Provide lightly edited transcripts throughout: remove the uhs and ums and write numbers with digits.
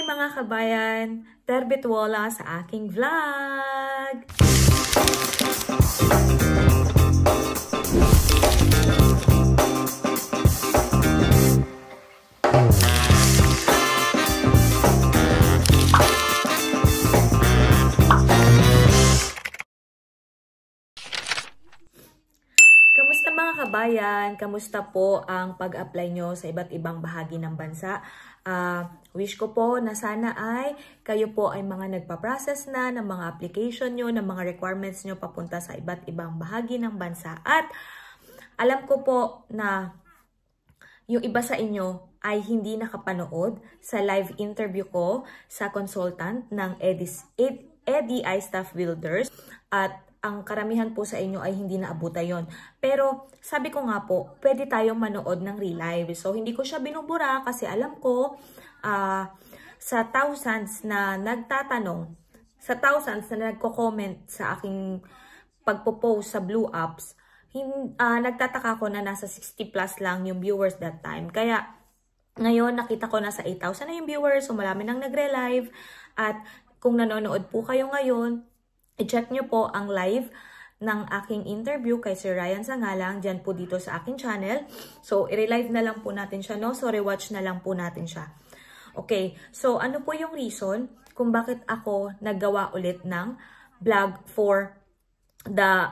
mga kabayan! Terbetwola sa aking vlog! Kamusta mga kabayan? Kamusta po ang pag-apply nyo sa iba't ibang bahagi ng bansa? Wish ko po na sana ay kayo po ay mga nagpa-process na ng mga application nyo, ng mga requirements nyo papunta sa iba't ibang bahagi ng bansa. At alam ko po na yung iba sa inyo ay hindi nakapanood sa live interview ko sa consultant ng EDI Staff Builders at ang karamihan po sa inyo ay hindi naabutan yon. Pero sabi ko nga po, pwede tayong manood ng re-live. So hindi ko siya binubura kasi alam ko sa thousands na nagtatanong, sa thousands na nagko-comment sa aking pagpo-post sa Blue Apps, nagtataka ko na nasa 60 plus lang yung viewers that time. Kaya ngayon nakita ko na sa 8,000 na yung viewers, so marami nang nagre-live. At kung nanonood po kayo ngayon, i-check nyo po ang live ng aking interview kay Sir Ryan Sangalang dyan po dito sa aking channel. So, i-relive na lang po natin siya, no? So, rewatch na lang po natin siya. Okay, so ano po yung reason kung bakit ako naggawa ulit ng vlog for the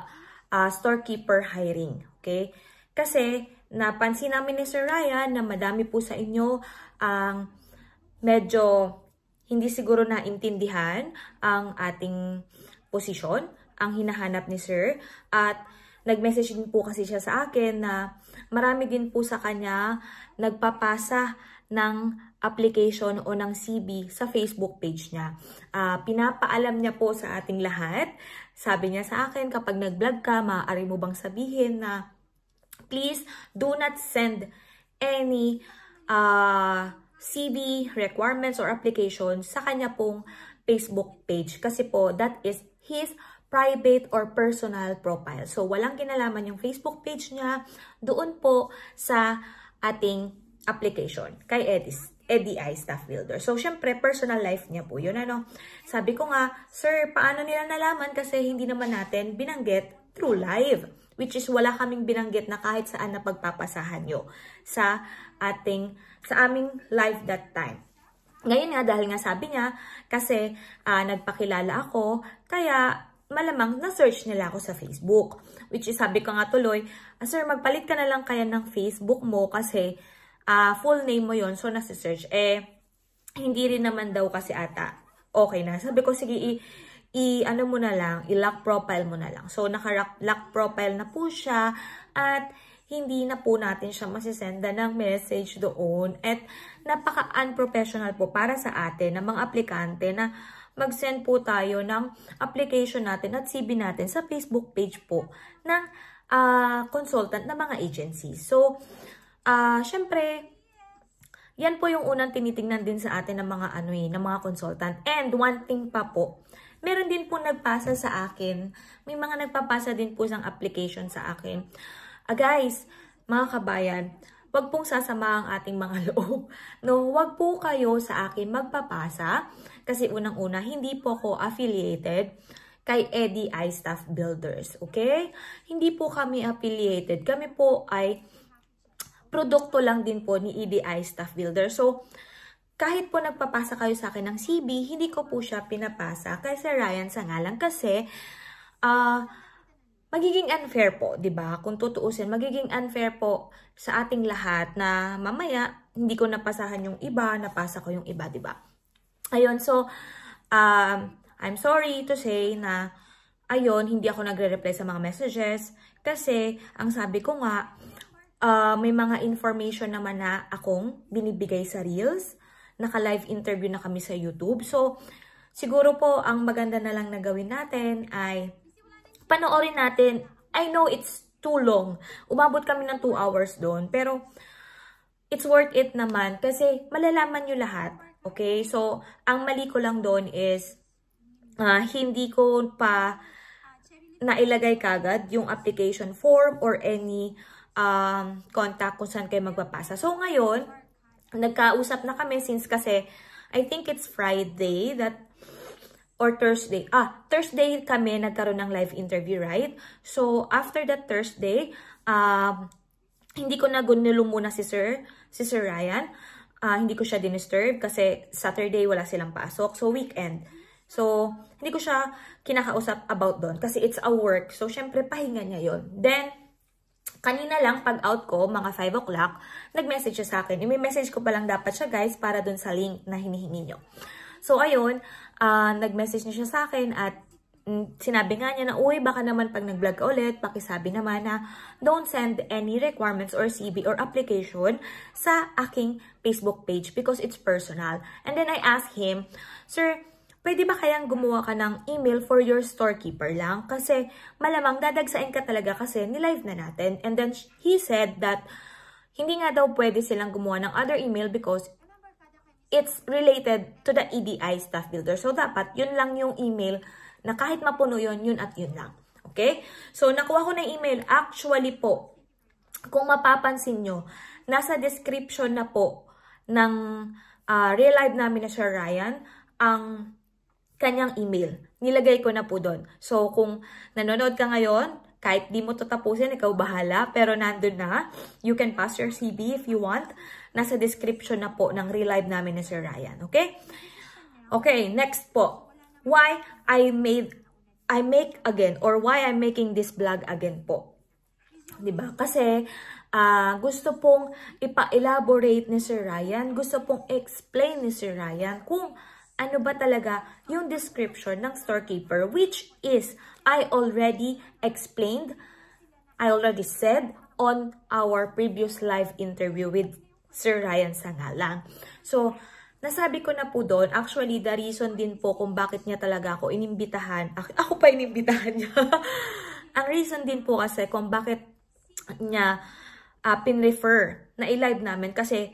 storekeeper hiring? Okay, kasi napansin namin ni Sir Ryan na madami po sa inyo ang medyo hindi siguro naintindihan ang ating posisyon, ang hinahanap ni Sir. At nag-message din po kasi siya sa akin na marami din po sa kanya nagpapasa ng application o ng CV sa Facebook page niya. Pinapaalam niya po sa ating lahat. Sabi niya sa akin, kapag nag-vlog ka, maaari mo bang sabihin na please do not send any CV requirements or applications sa kanya pong Facebook page. Kasi po, that is his private or personal profile. So, walang kinalaman yung Facebook page niya doon po sa ating application kay EDI Staff Builder. So, syempre, personal life niya po yun. Ano? Sabi ko nga, Sir, paano nila nalaman? Kasi hindi naman natin binanggit through live. Which is, wala kaming binanggit na kahit saan na pagpapasahan nyo sa aming live that time. Ngayon nga, dahil nga sabi niya, kasi nagpakilala ako, kaya malamang na-search nila ako sa Facebook. Which is, sabi ko nga tuloy, Sir, magpalit ka na lang kaya ng Facebook mo kasi full name mo yon, so nasi-search. Hindi rin naman daw kasi ata okay na. Sabi ko, sige, ano mo na lang, i-lock profile mo na lang. So, naka-lock profile na po siya at hindi na po natin siya masisenda ng message doon. At napaka-unprofessional po para sa atin ng mga aplikante na mag-send po tayo ng application natin at CV natin sa Facebook page po ng consultant na mga agencies. So, syempre, yan po yung unang tinitingnan din sa atin ng mga ng mga consultant. And one thing pa po, meron din po nagpasa sa akin. May mga nagpapasa din po ng application sa akin. Guys, mga kabayan, wag pong sasama ang ating mga loob. No, wag po kayo sa akin magpapasa kasi unang-una, hindi po ako affiliated kay EDI Staff Builders. Okay? Hindi po kami affiliated. Kami po ay produkto lang din po ni EDI Staff Builders. So, kahit po nagpapasa kayo sa akin ng CV, hindi ko po siya pinapasa kay Sir Ryan Sangalang kasi magiging unfair po, 'di ba? Kung tutuusin, magiging unfair po sa ating lahat na mamaya hindi ko napasahan yung iba, napasa ko yung iba, 'di ba? Ayun, so I'm sorry to say na ayun, hindi ako nagre-reply sa mga messages kasi ang sabi ko nga may mga information naman na akong binibigay sa Reels. Naka-live interview na kami sa YouTube. So, siguro po ang maganda na lang na gawin natin ay panoorin natin. I know it's too long. Umabot kami ng 2 hours doon. Pero, it's worth it naman kasi malalaman nyo lahat. Okay? So, ang mali ko lang doon is hindi ko pa nailagay kagad yung application form or any contact kung saan kayo magpapasa. So, ngayon, nagkausap na kami since kasi I think it's Friday or Thursday. Thursday kami nagkaroon ng live interview, right? So, after that Thursday, hindi ko na gunilo muna si Sir Ryan. Hindi ko siya dinisturb kasi Saturday wala silang pasok. So, weekend. So, hindi ko siya kinakausap about doon kasi it's a work. So, syempre, pahinga niya yon. Then, kanina lang, pag out ko, mga 5 o'clock, nag-message siya sa akin. I-message ko pa lang dapat siya, guys, para doon sa link na hinihingi nyo. So, ayun, nag-message niya siya sa akin at sinabi nga niya na, uy, baka naman pag nag-vlog ulit, pakisabi naman na don't send any requirements or CV or application sa aking Facebook page because it's personal. And then I asked him, Sir, pwede ba kayang gumawa ka ng email for your storekeeper lang? Kasi malamang dadagsain ka talaga kasi nilive na natin. And then he said that hindi nga daw pwede silang gumawa ng other email because it's related to the EDI staff builder. So dapat yun lang yung email na kahit mapuno yun, yun at yun lang. Okay? So nakuha ko na email. Actually po, kung mapapansin nyo, nasa description na po ng real live namin na Sir Ryan, ang kanyang email. Nilagay ko na po doon. So, kung nanonood ka ngayon, kahit di mo to tapusin, ikaw bahala. Pero nandun na. You can pass your CV if you want. Nasa description na po ng real live namin ni Sir Ryan. Okay? Okay, next po. Why I make again or why I'm making this vlog again po. Diba? Kasi gusto pong ipa-elaborate ni Sir Ryan. Gusto pong explain ni Sir Ryan kung ano ba talaga yung description ng storekeeper, which is, I already explained, I already said on our previous live interview with Sir Ryan Sangalang. So, nasabi ko na po doon, actually, the reason din po kung bakit niya talaga ako inimbitahan, ako pa inimbitahan niya. Ang reason din po kasi kung bakit niya pinrefer na i-live namin kasi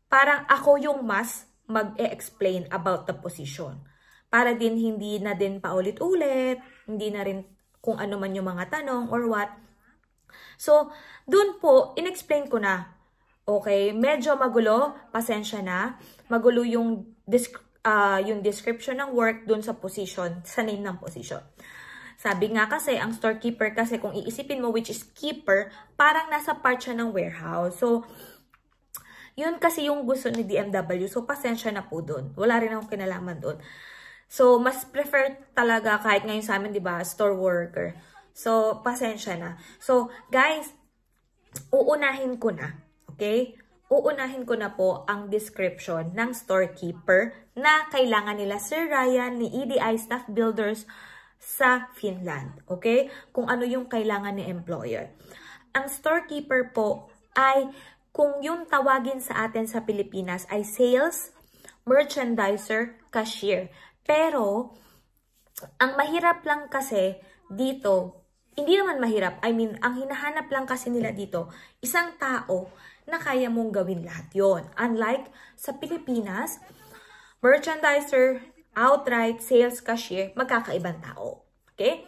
parang ako yung mas mag-e-explain about the position. Para din hindi na din paulit-ulit, hindi na rin kung ano man yung mga tanong or what. So, dun po, in-explain ko na. Okay, medyo magulo, pasensya na. Magulo yung description ng work dun sa position, sa name ng position. Sabi nga kasi, ang storekeeper kasi kung iisipin mo which is keeper, parang nasa part siya ng warehouse. So, yun kasi yung gusto ni DMW. So, pasensya na po dun. Wala rin akong kinalaman dun. So, mas prefer talaga kahit ngayon sa amin, di ba, store worker. So, pasensya na. So, guys, uunahin ko na. Okay? Uunahin ko na po ang description ng storekeeper na kailangan nila Sir Ryan ni EDI Staff Builders sa Finland. Okay? Kung ano yung kailangan ni employer. Ang storekeeper po ay kung yung tawagin sa atin sa Pilipinas ay sales, merchandiser, cashier. Pero, ang mahirap lang kasi dito, hindi naman mahirap, I mean, ang hinahanap lang kasi nila dito, isang tao na kaya mong gawin lahat yon. Unlike sa Pilipinas, merchandiser, outright, sales, cashier, magkakaibang tao. Okay?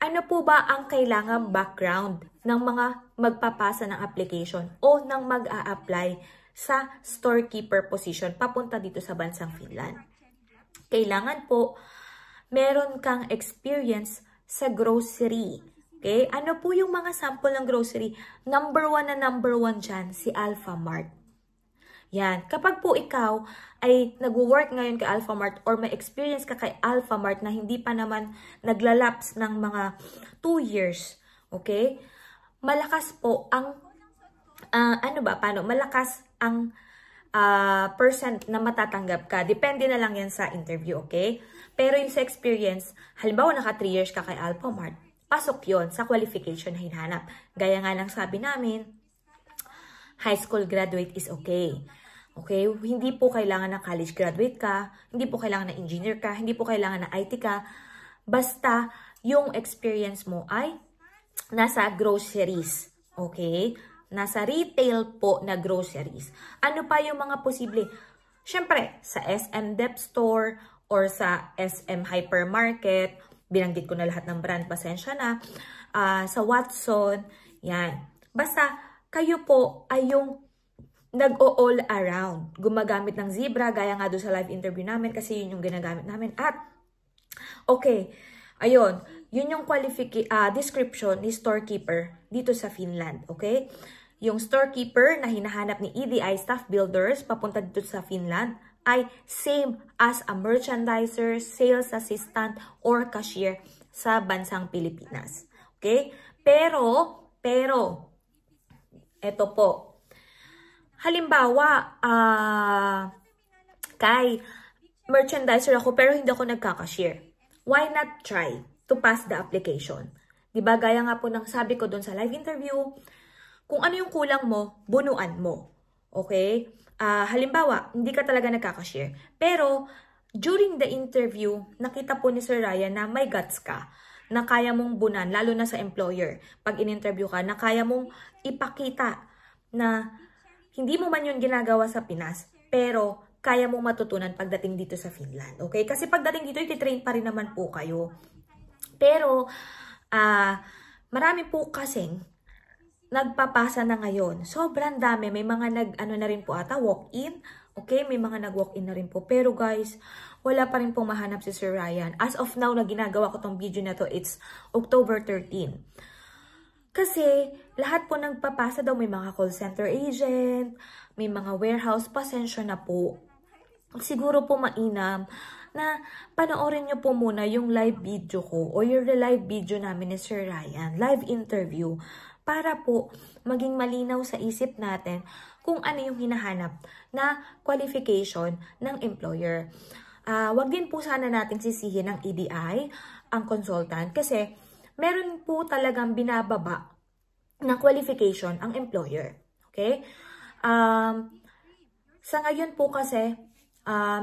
Ano po ba ang kailangang background ng mga magpapasa ng application o ng mag-a-apply sa storekeeper position papunta dito sa bansang Finland? Kailangan po meron kang experience sa grocery. Okay? Ano po yung mga sample ng grocery? Number one dyan, si Alfamart. Yan. Kapag po ikaw ay nag-work ngayon kay Alfamart or may experience ka kay Alfamart na hindi pa naman naglalaps ng mga 2 years, okay? Malakas po ang, malakas ang percent na matatanggap ka. Depende na lang yan sa interview, okay? Pero yung sa experience, halimbawa naka 3 years ka kay Alfamart, pasok yon sa qualification na hinahanap. Gaya nga lang sabi namin, high school graduate is okay. Okay? Hindi po kailangan na college graduate ka, hindi po kailangan na engineer ka, hindi po kailangan na IT ka. Basta yung experience mo ay nasa groceries. Okay? Nasa retail po na groceries. Ano pa yung mga posible? Siyempre, sa SM Dep Store or sa SM Hypermarket, binanggit ko na lahat ng brand, pasensya na. Sa Watson, yan. Basta, kayo po ay yung nag-o-all around. Gumagamit ng zebra, gaya nga doon sa live interview namin kasi yun yung ginagamit namin. At, okay, ayun, yun yung description ni storekeeper dito sa Finland, okay? Yung storekeeper na hinahanap ni EDI staff builders papunta dito sa Finland ay same as a merchandiser, sales assistant, or cashier sa bansang Pilipinas. Okay? Pero, eto po. Halimbawa, kay merchandiser ako pero hindi ako nagka-cashier. Why not try to pass the application? Diba, gaya nga po ng sabi ko doon sa live interview, kung ano yung kulang mo, bunuan mo. Okay? Halimbawa, hindi ka talaga nagka-cashier. Pero, during the interview, nakita po ni Sir Ryan na may guts ka, na kaya mong bunan, lalo na sa employer. Pag in-interview ka, na kaya mong ipakita na hindi mo man yun ginagawa sa Pinas, pero kaya mong matutunan pagdating dito sa Finland. Okay? Kasi pagdating dito, iti-train pa rin naman po kayo. Pero, marami po kasing nagpapasa na ngayon. Sobrang dami. May mga na rin po ata, walk-in. Okay? May mga nag-walk-in na rin po. Pero guys, wala pa rin pong mahanap si Sir Ryan. As of now, na ginagawa ko tong video na to, it's October 13. Kasi, lahat po nagpapasa daw, may mga call center agent, may mga warehouse, pasensya na po. Siguro po mainam na panoorin nyo po muna yung live video ko o yung live video namin ni Sir Ryan, live interview, para po maging malinaw sa isip natin kung ano yung hinahanap na qualification ng employer. Wag din po sana natin sisihin ng EDI, ang consultant, kasi meron po talagang binababa na qualification ang employer. Okay? Sa ngayon po kasi,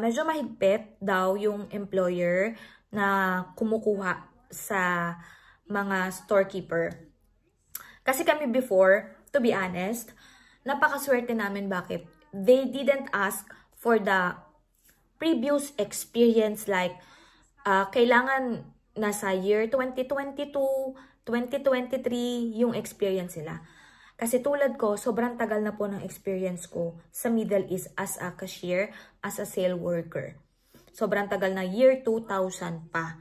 medyo mahigpit daw yung employer na kumukuha sa mga storekeeper. Kasi kami before, to be honest, napakaswerte namin bakit. They didn't ask for the previous experience like kailangan nasa year 2022, 2023 yung experience nila. Kasi tulad ko, sobrang tagal na po ng experience ko sa Middle East as a cashier, as a sale worker. Sobrang tagal na, year 2000 pa.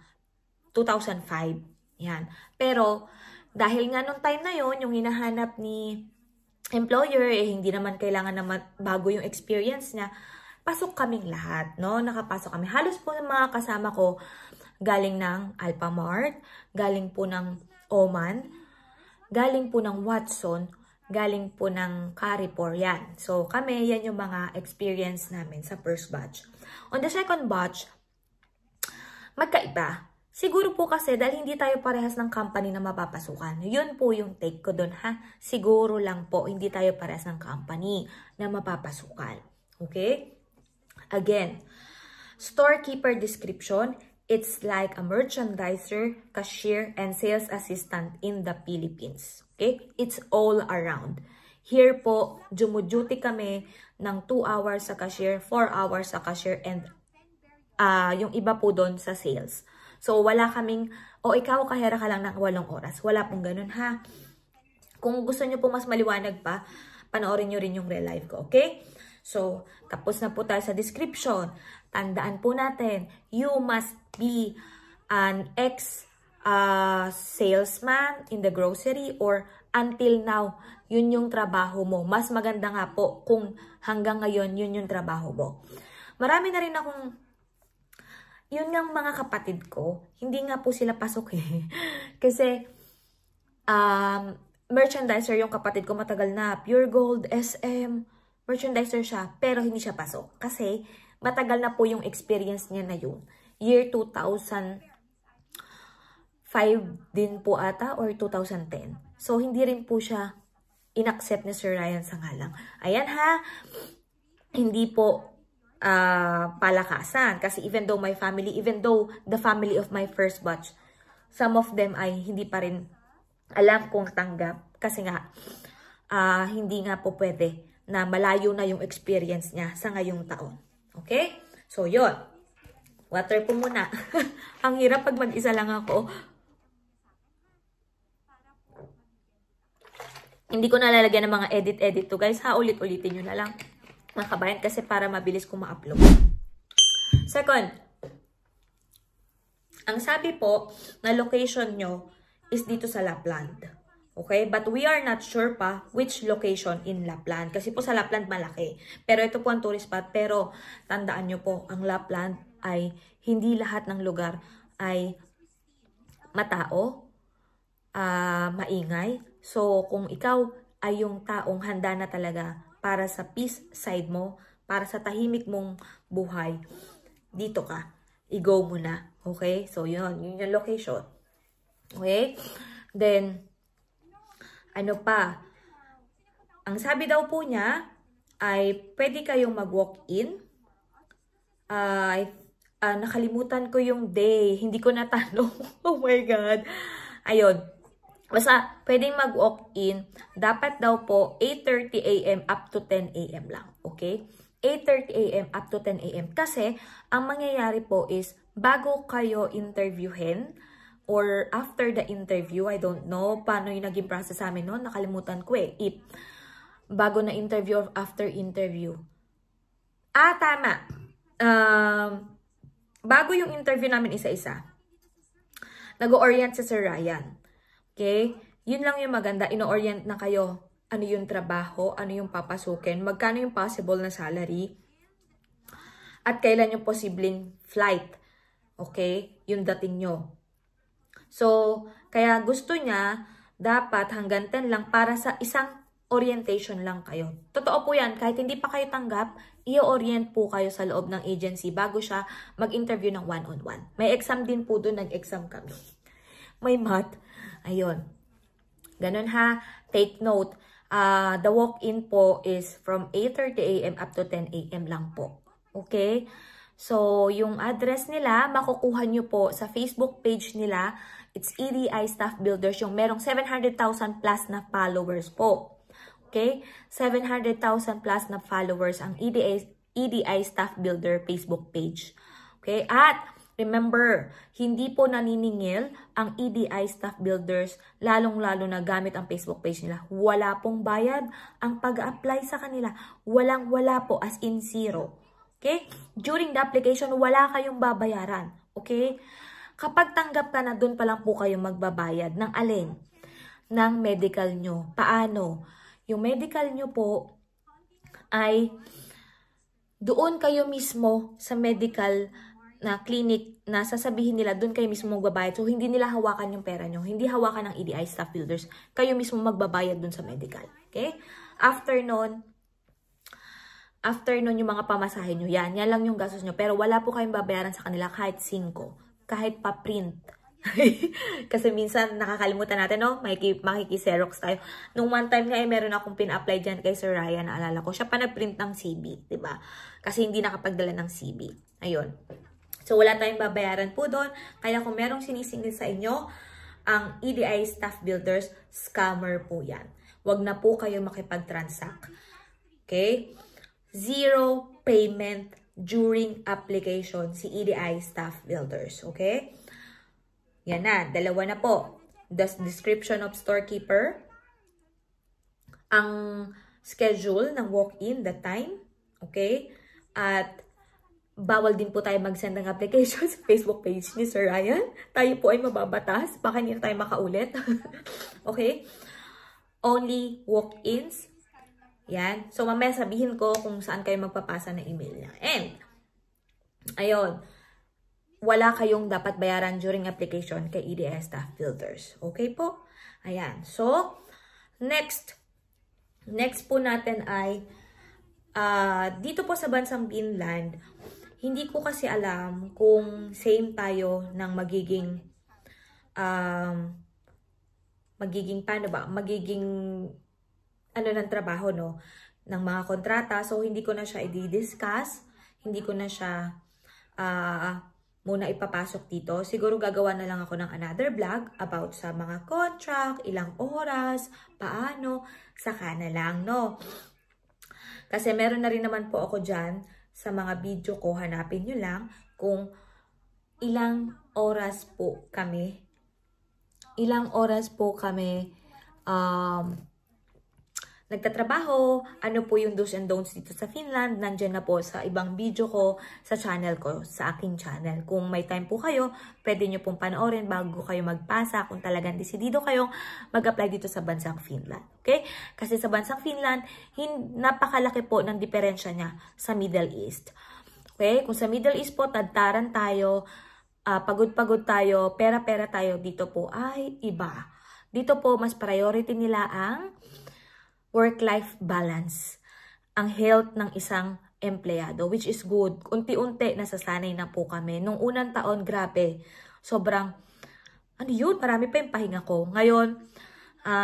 2005. Yan. Pero, dahil nga nung time na yon yung hinahanap ni employer, hindi naman kailangan na bago yung experience niya, pasok kaming lahat, no? Nakapasok kami. Halos po ng mga kasama ko, galing ng Alphamart, galing po ng Oman, galing po ng Watson, galing po ng Carrefour, yan. So, kami, yan yung mga experience namin sa first batch. On the second batch, magkaiba. Siguro po kasi dahil hindi tayo parehas ng company na mapapasukan. Yun po yung take ko dun, ha? Siguro lang po, hindi tayo parehas ng company na mapapasukan. Okay? Again, storekeeper description, it's like a merchandiser, cashier, and sales assistant in the Philippines. Okay? It's all around. Here po, duty kami ng 2 hours sa cashier, 4 hours sa cashier, and yung iba po doon sa sales. So, wala kaming, ikaw kahera ka lang ng 8 oras. Wala pong ganun, ha? Kung gusto nyo po mas maliwanag pa, panoorin nyo rin yung real life ko, okay? So, tapos na po tayo sa description. Tandaan po natin, you must be an ex-salesman in the grocery or until now, yun yung trabaho mo. Mas maganda nga po kung hanggang ngayon, yun yung trabaho mo. Marami na rin akong yun nga mga kapatid ko, hindi nga po sila pasok eh. Kasi, merchandiser yung kapatid ko, matagal na. Pure Gold, SM, merchandiser siya, pero hindi siya pasok. Kasi, matagal na po yung experience niya na yun. Year 2005 din po ata, or 2010. So, hindi rin po siya in-accept ni Sir Ryan sa ngalang. Ayan ha, hindi po palakasan. Kasi even though the family of my first batch, some of them ay hindi pa rin alam kung tanggap. Kasi nga, hindi nga po pwede na malayo na yung experience niya sa ngayong taon. Okay? So, yun. Water po muna. Ang hirap pag mag-isa lang ako. Hindi ko nalalagyan ng mga edit-edit to guys, ha. Ulit-ulitin nyo na lang, mga kabayan, kasi para mabilis ko ma-upload. Second, ang sabi po na location nyo is dito sa Lapland. Okay? But we are not sure pa which location in Lapland. Kasi po sa Lapland malaki. Pero ito po ang tourist spot. Pero tandaan nyo po, ang Lapland ay hindi lahat ng lugar ay matao, maingay. So, kung ikaw ay yung taong handa na talaga para sa peace side mo, para sa tahimik mong buhay, dito ka. I-go mo na. Okay? So, yun yung location. Okay? Then, ano pa? Ang sabi daw po niya ay pwede kayong mag-walk-in. Nakalimutan ko yung day. Hindi ko natanong. Oh my God. Ayun. Basta, pwedeng mag-walk-in. Dapat daw po 8:30 AM up to 10 AM lang. Okay? 8:30 AM up to 10 AM. Kasi, ang mangyayari po is, bago kayo interviewin, or after the interview, I don't know paano yung naging process sa amin noon. Nakalimutan ko eh. If bago na interview or after interview. Tama. Bago yung interview namin isa-isa, nag-orient si Sir Ryan. Okay? Yun lang yung maganda. Ino-orient na kayo. Ano yung trabaho, ano yung papasukin, magkano yung possible na salary, at kailan yung posibleng flight. Okay? Yung dating nyo. So, kaya gusto niya, dapat hanggang 10 lang para sa isang orientation lang kayo. Totoo po yan, kahit hindi pa kayo tanggap, i-orient po kayo sa loob ng agency bago siya mag-interview ng one-on-one. May exam din po doon, nag-exam kami. May math. Ayun. Ganun ha. Take note. The walk-in po is from 8:30 AM up to 10 AM lang po. Okay? So, yung address nila, makukuha nyo po sa Facebook page nila. It's EDI Staff Builders, yung merong 700,000 plus na followers po. Okay? 700,000 plus na followers ang EDI Staff Builder Facebook page. Okay? At, remember, hindi po naniningil ang EDI Staff Builders, lalong-lalo na gamit ang Facebook page nila. Wala pong bayad ang pag-apply sa kanila. Walang-wala po, as in zero. Okay? During the application, wala kayong babayaran. Okay? Kapag tanggap ka na, dun pa lang po kayong magbabayad. Ng alin? Ng medical nyo. Paano? Yung medical nyo po ay doon kayo mismo sa medical na clinic na sasabihin nila, doon kayo mismo magbabayad. So, hindi nila hawakan yung pera nyo. Hindi hawakan ng EDI Staff Builders. Kayo mismo magbabayad doon sa medical. Okay? After nun yung mga pamasahe nyo, yan lang yung gastos nyo. Pero wala po kayong babayaran sa kanila kahit 5, kahit pa-print. Kasi minsan nakakalimutan natin, no? Makiki-xerox tayo. Nung one time nga, meron akong pin-apply dyan kay Sir Ryan, naalala ko. Siya pa nag-print ng CB, diba? Kasi hindi nakapagdala ng CB. Ayun. So, wala tayong babayaran po doon. Kaya kung merong sinisingil sa inyo, ang EDI Staff Builders, scammer po yan. Huwag na po kayo makipag-transact. Okay? Zero payment during application si EDI Staff Builders. Okay? Yan na. 2 na po. The description of storekeeper. Ang schedule ng walk-in, the time. Okay? At bawal din po tayo mag-send ng application sa Facebook page ni Sir Ryan. Tayo po ay mababatas. Baka hindi na tayo makaulit. Okay? Only walk-ins. Yan. So, mamaya sabihin ko kung saan kayo magpapasa ng email niya. And, ayun. Wala kayong dapat bayaran during application kay EDI Staff Builders. Okay po? Ayan. So, next po natin ay, dito po sa bansang Finland, hindi ko kasi alam kung same tayo ng magiging paano ba? Magiging ano ng trabaho, no? Ng mga kontrata. So, hindi ko na siya i-discuss. Hindi ko na siya muna ipapasok dito. Siguro gagawa na lang ako ng another vlog about sa mga contract, ilang oras, paano, saka na lang, no? Kasi meron na rin naman po ako dyan sa mga video ko, hanapin nyo lang kung ilang oras po kami nagtatrabaho, ano po yung do's and don'ts dito sa Finland, nandyan na po sa ibang video ko sa channel ko, sa aking channel. Kung may time po kayo, pwede nyo pong panoorin bago kayo magpasa kung talagang desidido kayong mag-apply dito sa bansang Finland. Okay? Kasi sa bansang Finland, napakalaki po ng diferensya niya sa Middle East. Okay? Kung sa Middle East po, tadtaran tayo, pagod-pagod tayo, pera-pera tayo, dito po ay iba. Dito po, mas priority nila ang work-life balance, ang health ng isang empleyado, which is good. Unti-unti, nasasanay na po kami. Nung unang taon, grabe, sobrang, ano yun, marami pa yung pahinga ko. Ngayon,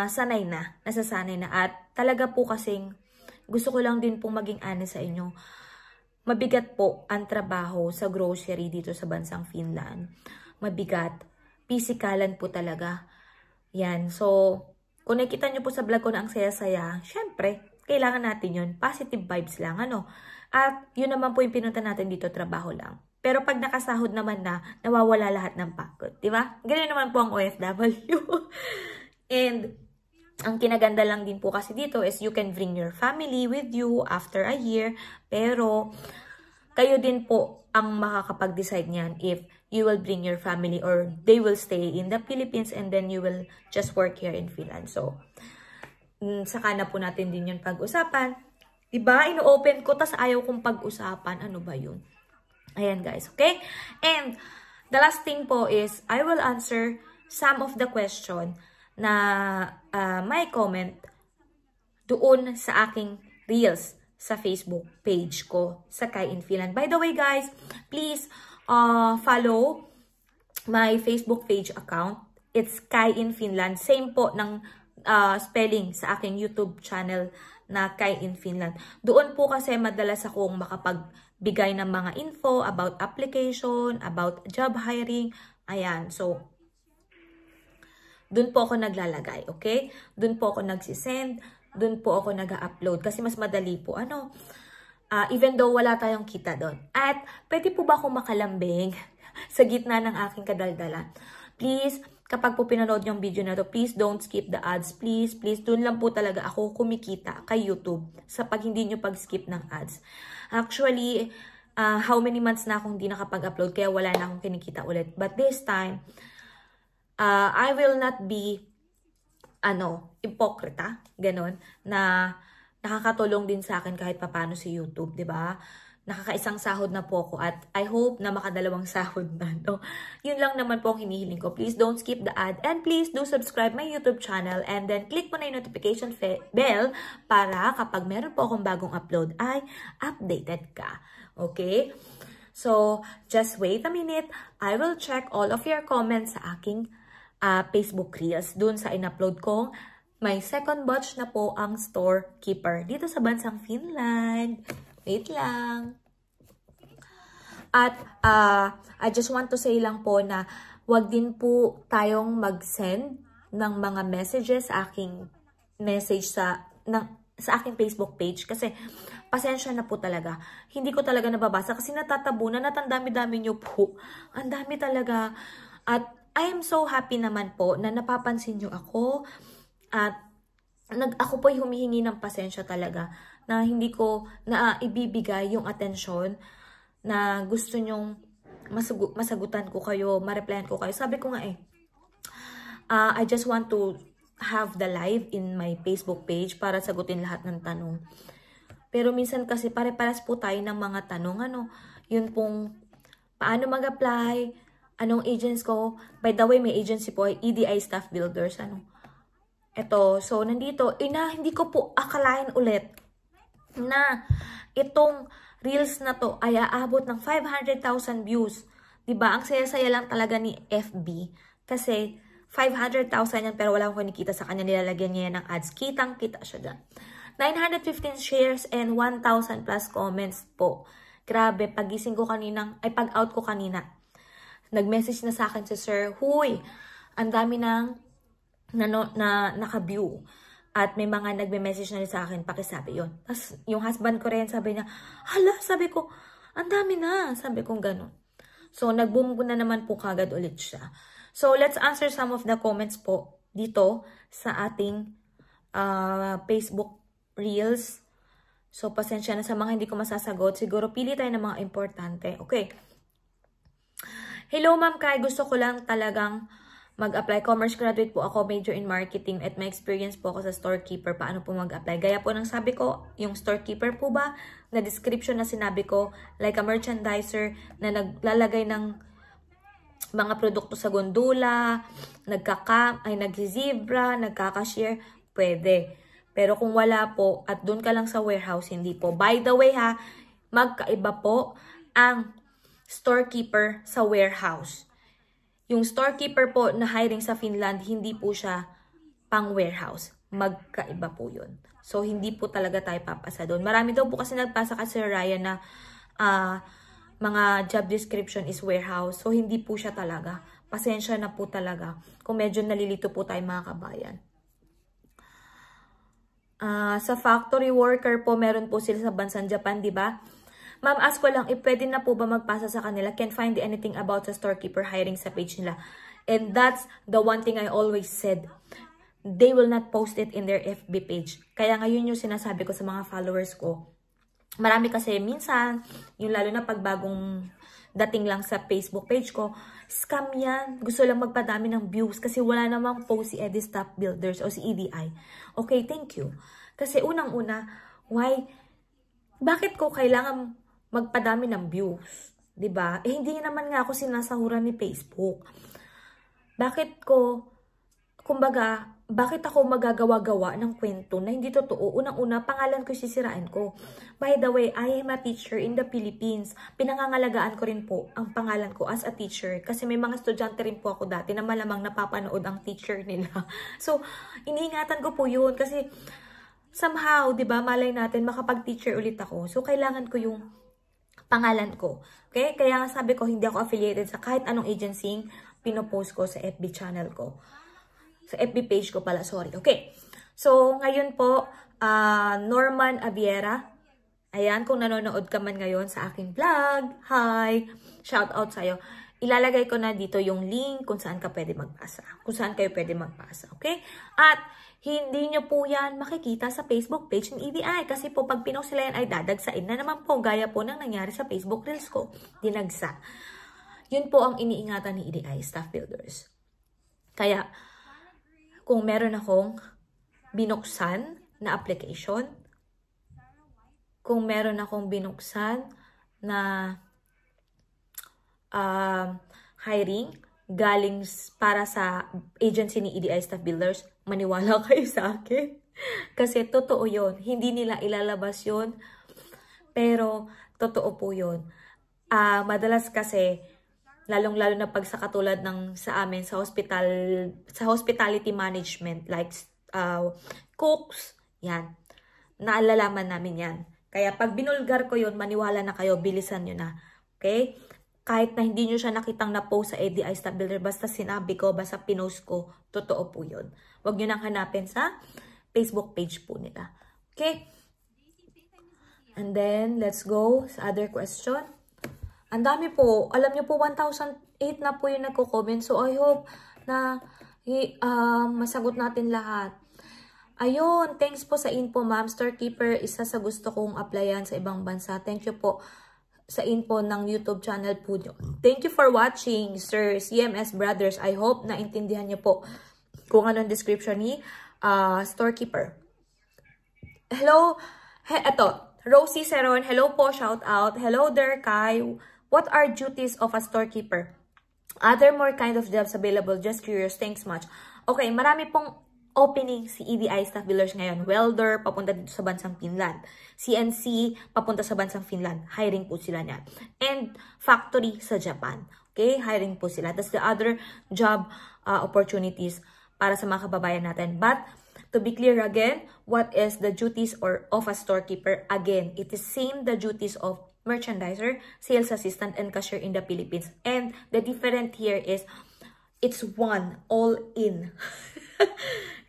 sanay na, nasasanay na. At talaga po kasing, gusto ko lang din pong maging honest sa inyo, mabigat po ang trabaho sa grocery dito sa bansang Finland. Mabigat. Pisikalan po talaga. Yan. So, kung nakikita nyo po sa vlog ko na ang saya-saya, syempre, kailangan natin yun. Positive vibes lang, ano? At yun naman po yung pinunta natin dito, trabaho lang. Pero pag nakasahod naman na, nawawala lahat ng pagod. Diba? Ganyan naman po ang OFW. And, ang kinaganda lang din po kasi dito is you can bring your family with you after a year. Pero, kayo din po ang makakapag-decide niyan if you will bring your family or they will stay in the Philippines and then you will just work here in Finland. So, saka na po natin din yun pag-usapan. Diba? Ino-open ko, tas ayaw kong pag-usapan. Ano ba yun? Ayan guys, okay? And, the last thing po is, I will answer some of the question na may comment doon sa aking reels sa Facebook page ko sa Kai in Finland. By the way guys, please follow my Facebook page account. It's Kai in Finland. Same po ng spelling sa aking YouTube channel na Kai in Finland. Doon po kasi madalas akong makapagbigay ng mga info about application, about job hiring. Ayan, so doon po ako naglalagay, okay? Doon po ako nagsisend, doon po ako nag-upload kasi mas madali po. Even though wala tayong kita doon. At pwede po ba akong makalambing sa gitna ng aking kadaldalan? Please, kapag po pinanood yung video na to, please don't skip the ads. Please, please, doon lang po talaga ako kumikita kay YouTube sa pag hindi nyo pag-skip ng ads. Actually, how many months na akong hindi nakapag-upload kaya wala na akong kinikita ulit. But this time, I will not be ipokrita, ganon, na nakakatulong din sa akin kahit papano si YouTube, di ba? Nakakaisang sahod na po ako at I hope na makadalawang sahod na, no? Yun lang naman po ang hinihiling ko. Please don't skip the ad and please do subscribe my YouTube channel and then click mo na yung notification bell para kapag meron po akong bagong upload ay updated ka. Okay? So, just wait a minute. I will check all of your comments sa aking Facebook Reels. Doon sa in-upload ko, may second batch na po ang storekeeper dito sa bansang Finland. Wait lang. At I just want to say lang po na wag din po tayong mag-send ng mga messages sa aking message sa aking Facebook page kasi pasensya na po talaga. Hindi ko talaga nababasa kasi natatabunan at ang dami-dami nyo po. Ang dami talaga. At I am so happy naman po na napapansin nyo ako at ako po ay humihingi ng pasensya talaga na hindi ko na ibibigay yung atensyon na gusto nyong masagutan ko kayo, ma-replyan ko kayo. Sabi ko nga I just want to have the live in my Facebook page para sagutin lahat ng tanong. Pero minsan kasi pare-paras po tayo ng mga tanong, yun pong paano mag-apply, anong agents ko. By the way, may agency po ay EDI Staff Builders. Ito, so nandito, hindi ko po akalain ulit na itong reels na to ay aabot ng 500,000 views. Diba? Ang saya-saya lang talaga ni FB. Kasi 500,000 yan pero wala akong kinikita sa kanya. Nilalagyan niya yan ng ads. Kitang-kita siya dyan. 915 shares and 1,000 plus comments po. Grabe, pagising ko pag-out ko kanina. Nag-message na sa akin si Sir, huy, ang dami nang naka-view. At may mga nagme-message na rin sa akin, pakisabi yun. Tapos yung husband ko rin, sabi niya, hala, sabi ko, ang dami na. Sabi kong gano'n. So, nag-boom na naman po kagad ulit siya. So, let's answer some of the comments po dito sa ating Facebook reels. So, pasensya na sa mga hindi ko masasagot. Siguro pili tayo ng mga importante. Okay. Hello, Ma'am Kai. Gusto ko lang talagang mag-apply. Commerce graduate po ako. Major in marketing. At may experience po ako sa storekeeper. Paano po mag-apply? Gaya po ng sabi ko, yung storekeeper po ba, na description na sinabi ko, like a merchandiser na naglalagay ng mga produkto sa gondola, nag-zebra, nagkaka-share, pwede. Pero kung wala po at doon ka lang sa warehouse, hindi po. By the way ha, magkaiba po ang storekeeper sa warehouse. Yung storekeeper po na hiring sa Finland, hindi po siya pang warehouse. Magkaiba po yun. So, hindi po talaga tayo papasa doon. Marami daw po kasi nagpasa kasi Ryan na mga job description is warehouse. So, hindi po siya talaga. Pasensya na po talaga kung medyo nalilito po tayo mga kabayan. Sa factory worker po, meron po sila sa bansang Japan, di ba? Ma'am, ask ko lang, pwede na po ba magpasa sa kanila? Can't find anything about sa storekeeper hiring sa page nila. And that's the one thing I always said. They will not post it in their FB page. Kaya ngayon yung sinasabi ko sa mga followers ko. Marami kasi minsan, yung lalo na pag bagong dating lang sa Facebook page ko, scam yan. Gusto lang magpadami ng views kasi wala namang post si Eddie Staff Builders o si EDI. Okay, thank you. Kasi unang-una, bakit ko kailangan magpadami ng views? 'Di ba? Hindi naman nga ako sinasahuran ni Facebook. Bakit ako magagawa-gawa ng kwento na hindi totoo? Unang-una, pangalan ko sisirain ko. By the way, I am a teacher in the Philippines. Pinangangalagaan ko rin po ang pangalan ko as a teacher. Kasi may mga estudyante rin po ako dati na malamang napapanood ang teacher nila. So, iniingatan ko po yun. Kasi, somehow, di ba, malay natin, makapag-teacher ulit ako. So, kailangan ko yung pangalan ko. Okay? Kaya nga sabi ko, hindi ako affiliated sa kahit anong agency pinopost ko sa FB channel ko. Sa FB page ko pala, sorry. Okay. So, ngayon po, Norman Aviera. Ayan, kung nanonood ka man ngayon sa aking vlog, hi! Shout out sa'yo. Ilalagay ko na dito yung link kung saan ka pwede magpasa. Kung saan kayo pwede magpasa. Okay? At, hindi nyo po yan makikita sa Facebook page ng EDI. Kasi po, pag pinost sila yan ay dadagsain na naman po. Gaya po ng nangyari sa Facebook Reels ko. Dinagsa. Yun po ang iniingatan ni EDI, Staff Builders. Kaya, kung meron akong binuksan na application, kung meron akong binuksan na hiring galing para sa agency ni EDI Staff Builders, maniwala kayo sa akin. Kasi totoo yun. Hindi nila ilalabas yun. Pero totoo po yun. Madalas kasi, lalong-lalo na pag sa katulad ng sa amin sa hospitality management like cooks, yan. Naalalaman namin yan. Kaya pag binulgar ko yun, maniwala na kayo, bilisan nyo na. Okay? Kahit na hindi nyo siya nakitang na-post sa EDI Staff Builder, basta sinabi ko, basta pinost ko, totoo po yun. Huwag nyo nang hanapin sa Facebook page po nila. Okay? And then, let's go sa other question. Ang dami po. Alam niyo po, 1,008 na po yung nagko-comment. So, I hope na masagot natin lahat. Ayun, thanks po sa info, ma'am. Storekeeper, isa sa gusto kong applyan sa ibang bansa. Thank you po sa info ng YouTube channel po nyo. Thank you for watching, Sir CMS Brothers. I hope na intindihan niyo po kung anong description ni Storekeeper. Hello, eto, Rosie Seron. Hello po, shout out. Hello there, Kai. What are duties of a storekeeper? Other more kind of jobs available? Just curious. Thanks much. Okay, marami pong opening si EDI Staff Builders ngayon. Welder, papunta dito sa bansang Finland. CNC, papunta sa bansang Finland. Hiring po sila niyan. And factory sa Japan. Okay, hiring po sila. That's the other job opportunities para sa mga kababayan natin. But, to be clear again, what is the duties of a storekeeper? Again, it is same the duties of merchandiser, sales assistant, and cashier in the Philippines. And the different here is, it's one, all in.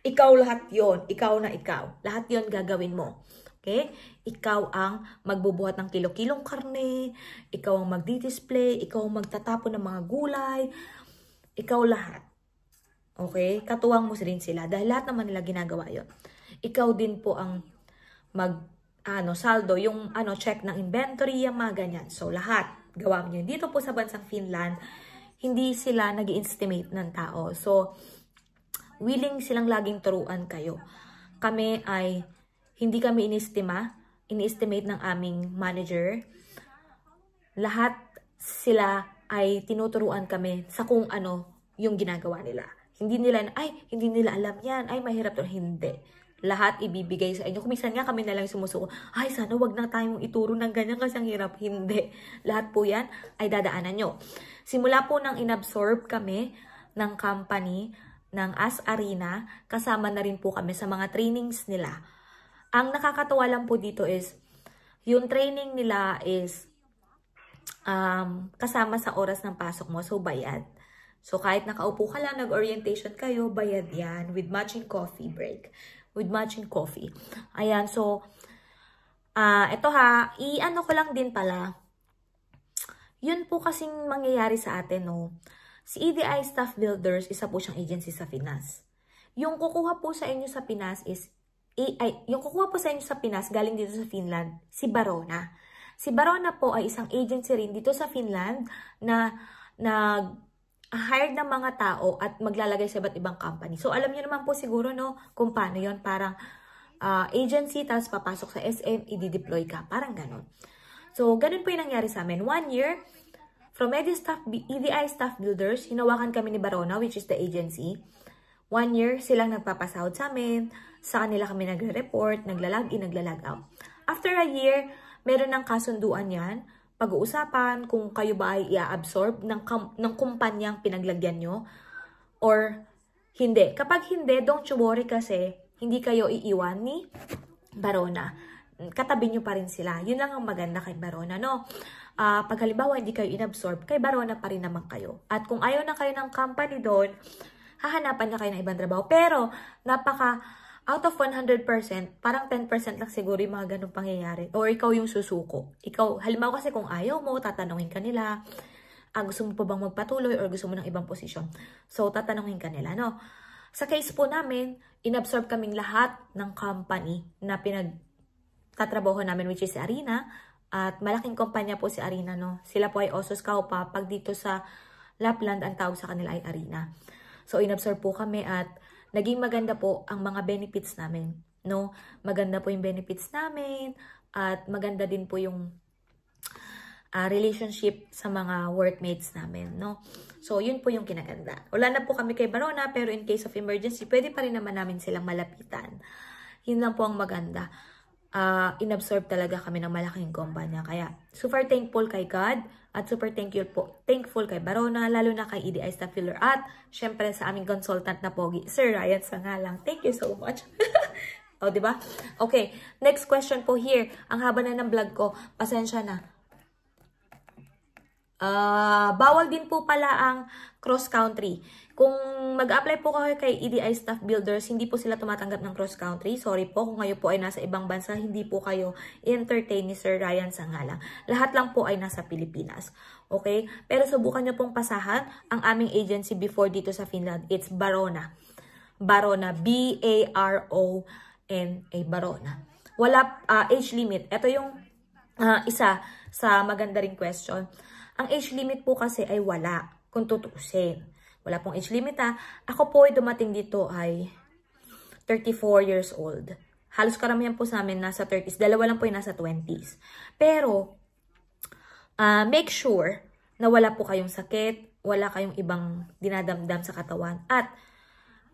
Ikaw lahat yon, ikaw na ikaw. Lahat yon gagawin mo. Okay? Ikaw ang magbubuhat ng kilo-kilong karne, ikaw ang magdi-display, ikaw ang magtatapon ng mga gulay, ikaw lahat. Okay? Katuwang mo rin sila dahil lahat naman nila ginagawa yon. Ikaw din po ang saldo, yung check ng inventory, yung mga ganyan. So, lahat gawa niyo. Dito po sa bansang Finland, hindi sila nag-estimate ng tao. So, willing silang laging turuan kayo. Kami ay, hindi kami ini-estimate ng aming manager. Lahat sila ay tinuturuan kami sa kung ano yung ginagawa nila. Hindi nila alam yan, ay mahirap to. Hindi. Lahat ibibigay sa inyo. Kung minsan nga kami na lang sumusuko, ay sana wag na tayong ituro ng ganyan kasi ang hirap. Hindi. Lahat po yan ay dadaanan nyo. Simula po nang inabsorb kami ng company, ng As Arena, kasama na rin po kami sa mga trainings nila. Ang nakakatawa lang po dito is, yung training nila is kasama sa oras ng pasok mo, so bayad. So kahit nakaupo ka lang, nag-orientation kayo, bayad yan with matching coffee break. With matching coffee. Ayan, so, ito ha, ko lang din pala. Yun po kasing mangyayari sa atin, no. Si EDI Staff Builders, isa po siyang agency sa Pinas. Yung kukuha po sa inyo sa Pinas is, galing dito sa Finland, si Barona. Si Barona po ay isang agency rin dito sa Finland na hired ng mga tao at maglalagay sa iba't ibang company. So, alam niyo naman po siguro, no, kung paano yun. Parang agency, tapos papasok sa SM, i-deploy ka. Parang ganon. So, ganun po yung nangyari sa amin. 1 year, from EDI Staff Builders, hinawakan kami ni Barona, which is the agency. 1 year, silang nagpapasahod sa amin. Sa kanila kami nagre-report, naglalag in, naglalag out. After a year, meron ng kasunduan yan. Pag-uusapan kung kayo ba ay i-absorb ng kumpanyang pinaglagyan nyo or hindi. Kapag hindi, don't you worry kasi hindi kayo iiwan ni Barona. Katabi nyo pa rin sila. Yun lang ang maganda kay Barona, no? Pag halimbawa hindi kayo inabsorb, kay Barona pa rin naman kayo. At kung ayaw na kayo ng company doon, hahanapan niya kayo ng ibang trabaho. Pero, out of 100%, parang 10% lang siguro yung mga ganun pangyayari. Or ikaw yung susuko. Ikaw, halimbawa kasi kung ayaw mo, tatanungin ka nila, gusto mo pa bang magpatuloy or gusto mo ng ibang posisyon. So, tatanungin ka nila, no? Sa case po namin, inabsorb kaming lahat ng company na pinagtatrabaho namin, which is si Arena. At malaking kumpanya po si Arena, no? Sila po ay Osos Kaupa. Pag dito sa Lapland, ang tawag sa kanila ay Arena. So, inabsorb po kami at naging maganda po ang mga benefits namin, no? Maganda po yung benefits namin at maganda din po yung relationship sa mga workmates namin, no? So, yun po yung kinaganda. Wala na po kami kay Barona, pero in case of emergency, pwede pa rin naman namin silang malapitan. Yun lang po ang maganda. Inabsorb talaga kami ng malaking kumpanya. Kaya, super thankful kay God at super thankful kay Barona, lalo na kay EDI Staff Builder at syempre sa aming consultant na pogi, Sir Ryan Sangalang. Thank you so much. O, diba? Okay, next question po here. Ang haba na ng vlog ko. Pasensya na. Bawal din po pala ang cross-country. Kung mag-apply po kayo kay EDI Staff Builders, hindi po sila tumatanggap ng cross-country. Sorry po, kung kayo po ay nasa ibang bansa, hindi po kayo entertain ni Sir Ryan Sangalang. Lahat lang po ay nasa Pilipinas. Okay? Pero subukan nyo pong pasahan ang aming agency before dito sa Finland. It's Barona. Barona. B-A-R-O-N-A. Barona. Wala age limit. Ito yung isa sa maganda ring question. Ang age limit po kasi ay wala, kung tutuusin. Wala pong age limit ha. Ako po ay dumating dito ay 34 years old. Halos karamihan po sa amin nasa 30s. Dalawa lang po yung nasa 20s. Pero, make sure na wala po kayong sakit, wala kayong ibang dinadamdam sa katawan, at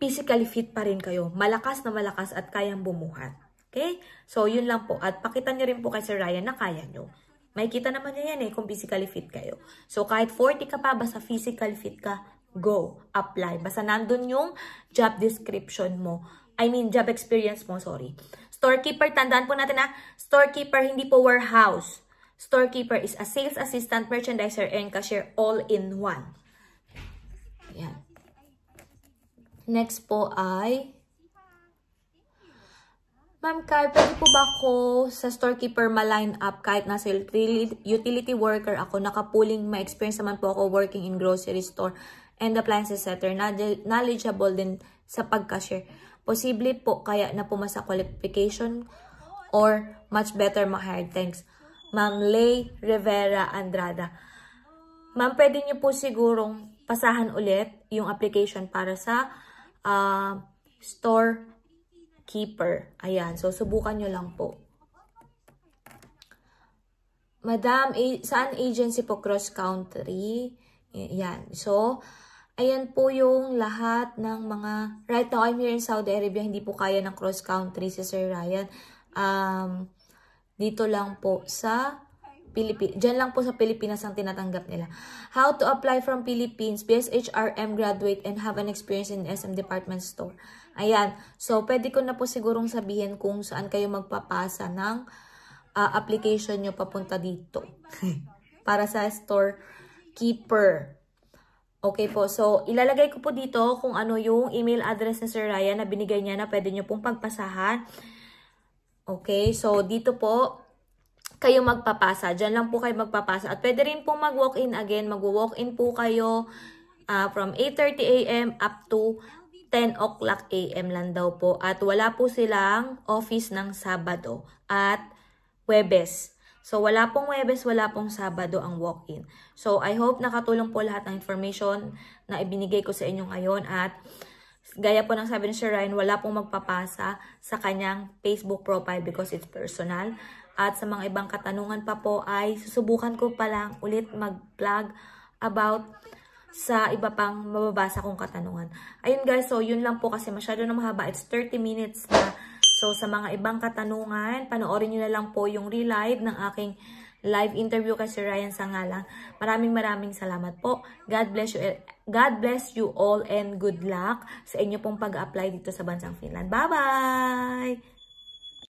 physically fit pa rin kayo. Malakas na malakas at kayang bumuhat. Okay? So, yun lang po. At pakita nyo rin po kay Sir Ryan na kaya nyo. May kita naman niya yan kung physically fit kayo. So, kahit 40 ka pa, basta physically fit ka, go, apply. Basta nandun yung job description mo. I mean, job experience mo, sorry. Storekeeper, tandaan po natin storekeeper, hindi po warehouse. Storekeeper is a sales assistant, merchandiser, and cashier all in one. Ayan. Next po ay... Ma'am Kai, pwede po ba ako sa storekeeper ma-line up kahit nasa utility worker ako, nakapuling, may experience naman po ako working in grocery store and appliances setter, knowledgeable din sa pag-cashier. Posible po kaya na pumasa qualification or much better ma-hired. Thanks. Ma'am Lay Rivera Andrada. Ma'am, pwede niyo po sigurong pasahan ulit yung application para sa storekeeper. Ayan. So, subukan nyo lang po. Madam, saan agency po? Cross country. Ayan. So, ayan po yung lahat ng mga... Right now, I'm here in Saudi Arabia. Hindi po kaya ng cross country si Sir Ryan. Dito lang po sa Pilipinas. Diyan lang po sa Pilipinas ang tinatanggap nila. How to apply from Philippines, BSHRM graduate and have an experience in SM department store. Ayan. So, pwede ko na po sigurong sabihin kung saan kayo magpapasa ng application nyo papunta dito. Para sa storekeeper. Okay po. So, ilalagay ko po dito kung ano yung email address ni Sir Ryan na binigay niya na pwede nyo pong pagpasahan. Okay, so dito po kayo magpapasa. Diyan lang po kayo magpapasa. At pwede rin po mag-walk-in again. Mag-walk-in po kayo from 8:30 a.m. up to 10 o'clock a.m. lang daw po. At wala po silang office ng Sabado at Huwebes. So wala pong Huwebes, wala pong Sabado ang walk-in. So I hope nakatulong po lahat ng information na ibinigay ko sa inyo ngayon. At gaya po ng sabi ni Sir Ryan, wala pong magpapasa sa kanyang Facebook profile because it's personal. At sa mga ibang katanungan pa po ay susubukan ko pa lang ulit mag-vlog about sa iba pang mababasa kong katanungan. Ayun guys, so yun lang po kasi masyado na mahaba. It's 30 minutes na. So sa mga ibang katanungan, panoorin nyo na lang po yung relive ng aking live interview kay Sir Ryan Sangalang. Maraming salamat po. God bless you all and good luck sa inyo pong pag-apply dito sa bansang Finland. Bye-bye!